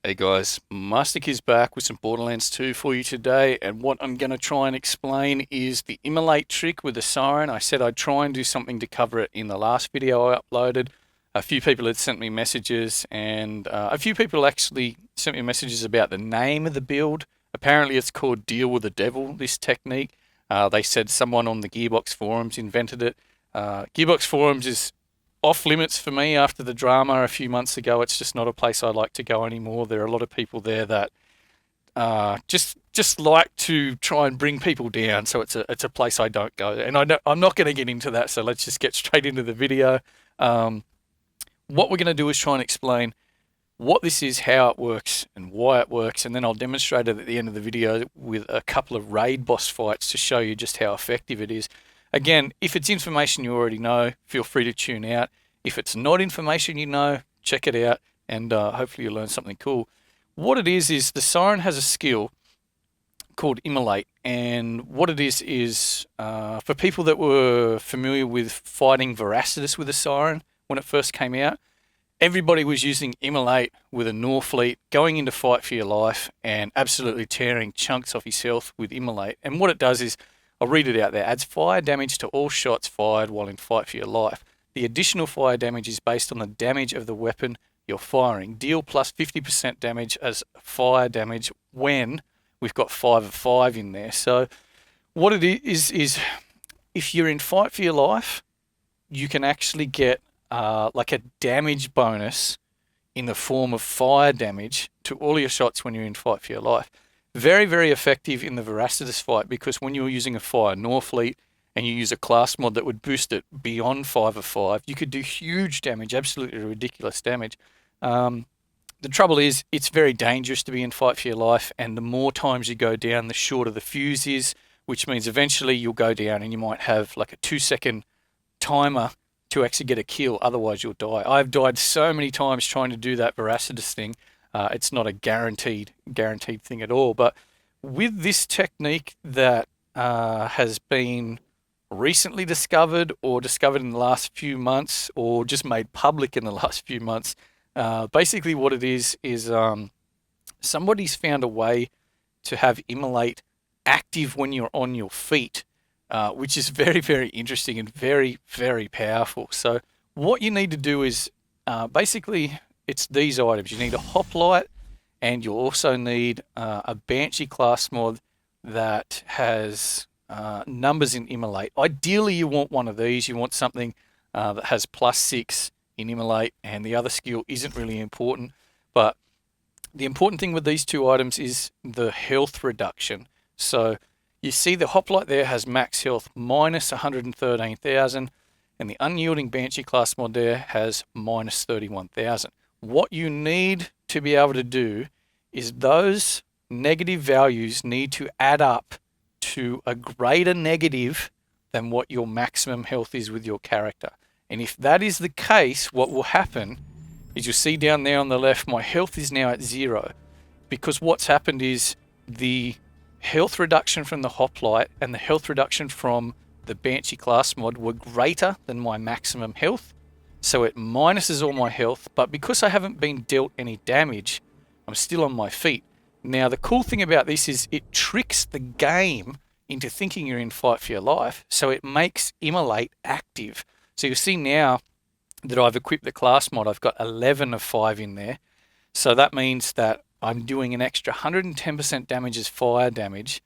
Hey guys, Masterkizz back with some Borderlands 2 for you today, and what I'm going to try and explain is the Immolate trick with the Siren. I said I'd try and do something to cover it in the last video I uploaded. A few people had sent me messages, and a few people actually sent me messages about the name of the build. Apparently it's called Deal with the Devil, this technique. They said someone on the Gearbox forums invented it. Gearbox forums is off limits for me after the drama a few months ago. It's just not a place I like to go anymore. There are a lot of people there that just like to try and bring people down. So it's a place I don't go, and I'm not going to get into that. So let's just get straight into the video. What we're going to do is try and explain what this is, how it works, and why it works, and then I'll demonstrate it at the end of the video with a couple of raid boss fights to show you just how effective it is. Again, if it's information you already know, feel free to tune out. If it's not information you know, check it out, and hopefully you'll learn something cool. What it is the Siren has a skill called Immolate, and what it is for people that were familiar with fighting Veracitous with a Siren when it first came out, everybody was using Immolate with a Norfleet, going into fight for your life, and absolutely tearing chunks off his health with Immolate. And what it does is, I'll read it out there, adds fire damage to all shots fired while in fight for your life. The additional fire damage is based on the damage of the weapon you're firing. Deal plus 50% damage as fire damage when we've got 5 of 5 in there. So what it is if you're in fight for your life, you can actually get like a damage bonus in the form of fire damage to all your shots when you're in fight for your life. Very, very effective in the Veracitous fight, because when you're using a fire Norfleet and you use a class mod that would boost it beyond 5 of 5, you could do huge damage, absolutely ridiculous damage. The trouble is, it's very dangerous to be in fight for your life, and the more times you go down, the shorter the fuse is, which means eventually you'll go down and you might have like a 2-second timer to actually get a kill, otherwise you'll die. I've died so many times trying to do that Veracitous thing. It's not a guaranteed thing at all. But with this technique that has been recently discovered, or discovered in the last few months, or just made public in the last few months, basically what it is somebody's found a way to have Immolate active when you're on your feet, which is very, very interesting and very, very powerful. So what you need to do is basically, it's these items. You need a Hoplite, and you'll also need a Banshee class mod that has numbers in Immolate. Ideally, you want one of these. You want something that has +6 in Immolate, and the other skill isn't really important. But the important thing with these two items is the health reduction. So you see the Hoplite there has max health minus 113,000, and the Unyielding Banshee class mod there has minus 31,000. What you need to be able to do is those negative values need to add up to a greater negative than what your maximum health is with your character. And if that is the case, what will happen is, you'll see down there on the left, my health is now at 0, because what's happened is the health reduction from the Hoplite and the health reduction from the Banshee class mod were greater than my maximum health. So it minuses all my health, but because I haven't been dealt any damage, I'm still on my feet. Now, the cool thing about this is it tricks the game into thinking you're in fight for your life, so it makes Immolate active. So you'll see now that I've equipped the class mod, I've got 11 of 5 in there. So that means that I'm doing an extra 110% damage as fire damage,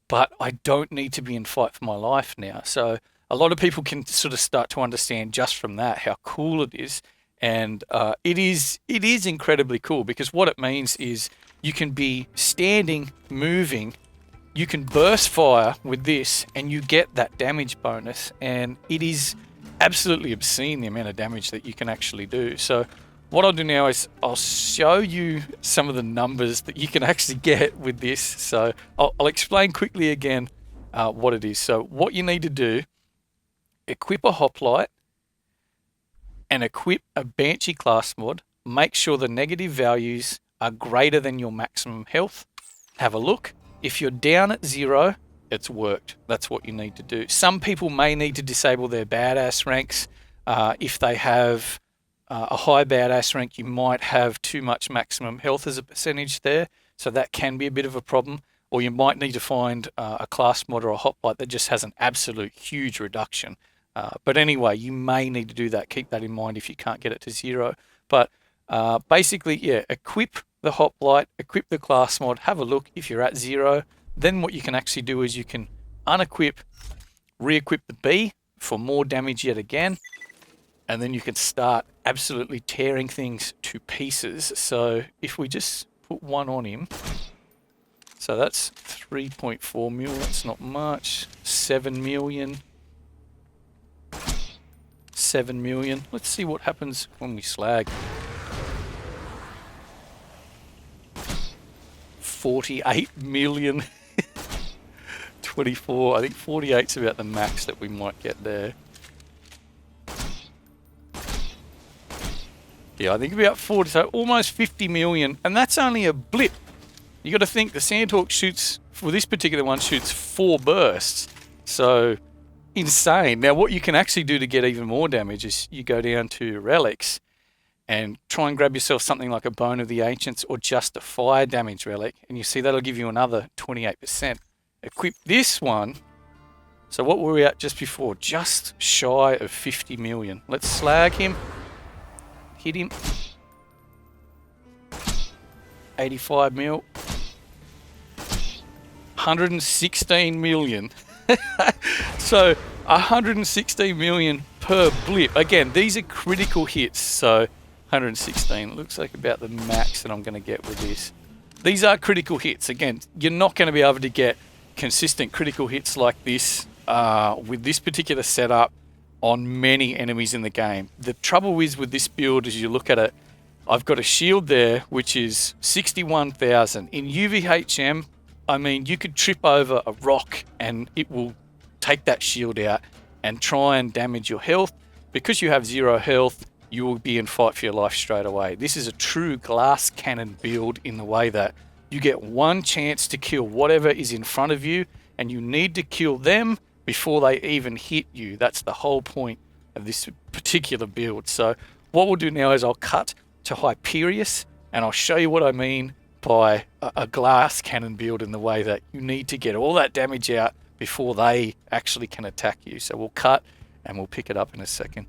but I don't need to be in fight for my life now. So a lot of people can sort of start to understand just from that how cool it is. And it is incredibly cool, because what it means is you can be standing, moving, you can burst fire with this, and you get that damage bonus. And it is absolutely obscene, the amount of damage that you can actually do. So what I'll do now is I'll show you some of the numbers that you can actually get with this. So I'll explain quickly again what it is. So what you need to do, equip a Hoplite and equip a Banshee class mod. Make sure the negative values are greater than your maximum health. Have a look. If you're down at 0, it's worked. That's what you need to do. Some people may need to disable their badass ranks if they have a high badass rank, you might have too much maximum health as a percentage there, so that can be a bit of a problem. Or you might need to find a class mod or a hoplite that just has an absolute huge reduction. But anyway, you may need to do that. Keep that in mind if you can't get it to 0. But basically, yeah, equip the hoplite, equip the class mod, have a look if you're at 0. Then what you can actually do is you can unequip, re-equip the B for more damage yet again, and then you can start absolutely tearing things to pieces. So if we just put one on him, so that's 3.4 mil, that's not much. 7 million. 7 million. Let's see what happens when we slag. 48 million. 24. I think 48's about the max that we might get there. Yeah, I think about 40, so almost 50 million, and that's only a blip. You got to think the Sandhawk shoots, for this particular one, shoots 4 bursts. So, insane. Now, what you can actually do to get even more damage is you go down to relics and try and grab yourself something like a Bone of the Ancients or just a fire damage relic, and you see that'll give you another 28%. Equip this one. So what were we at just before? Just shy of 50 million. Let's slag him. Hit him. 85 mil. 116 million. So 116 million per blip. Again, these are critical hits. So 116 looks like about the max that I'm going to get with this. These are critical hits. Again, you're not going to be able to get consistent critical hits like this with this particular setup on many enemies in the game. The trouble is with this build, as you look at it, I've got a shield there which is 61,000. In UVHM, I mean, you could trip over a rock and it will take that shield out and try and damage your health. Because you have 0 health, you will be in fight for your life straight away. This is a true glass cannon build in the way that you get one chance to kill whatever is in front of you, and you need to kill them before they even hit you. That's the whole point of this particular build. So what we'll do now is I'll cut to Hyperius, and I'll show you what I mean by a glass cannon build in the way that you need to get all that damage out before they actually can attack you. So we'll cut and we'll pick it up in a second.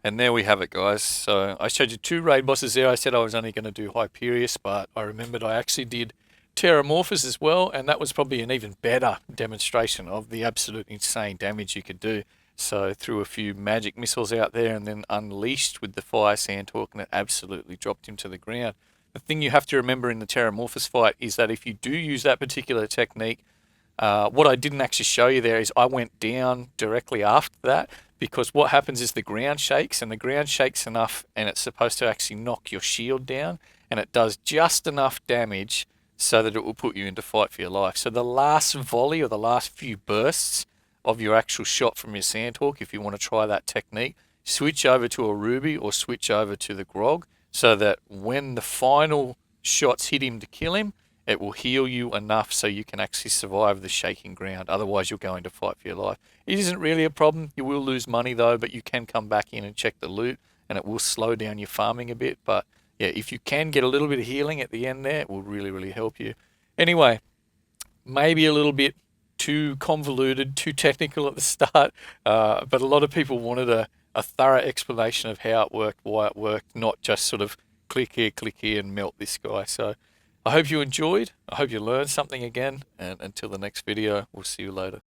And there we have it, guys. So I showed you 2 raid bosses there. I said I was only going to do Hyperius, but I remembered I actually did Terramorphous as well, and that was probably an even better demonstration of the absolute insane damage you could do. So threw a few magic missiles out there and then unleashed with the Fire Sandhawk, and it absolutely dropped him to the ground. The thing you have to remember in the Terramorphous fight is that if you do use that particular technique, what I didn't actually show you there is I went down directly after that, because what happens is the ground shakes, and the ground shakes enough, and it's supposed to actually knock your shield down, and it does just enough damage so that it will put you into fight for your life. So the last volley or the last few bursts of your actual shot from your Sandhawk, if you want to try that technique, switch over to a Ruby or switch over to the Grog, so that when the final shots hit him to kill him, it will heal you enough so you can actually survive the shaking ground. Otherwise, you're going to fight for your life. It isn't really a problem. You will lose money, though, but you can come back in and check the loot, and it will slow down your farming a bit. But, yeah, if you can get a little bit of healing at the end there, it will really, really help you. Anyway, maybe a little bit too convoluted, too technical at the start, but a lot of people wanted a thorough explanation of how it worked, why it worked, not just sort of click here, and melt this guy. So I hope you enjoyed. I hope you learned something again. And until the next video, we'll see you later.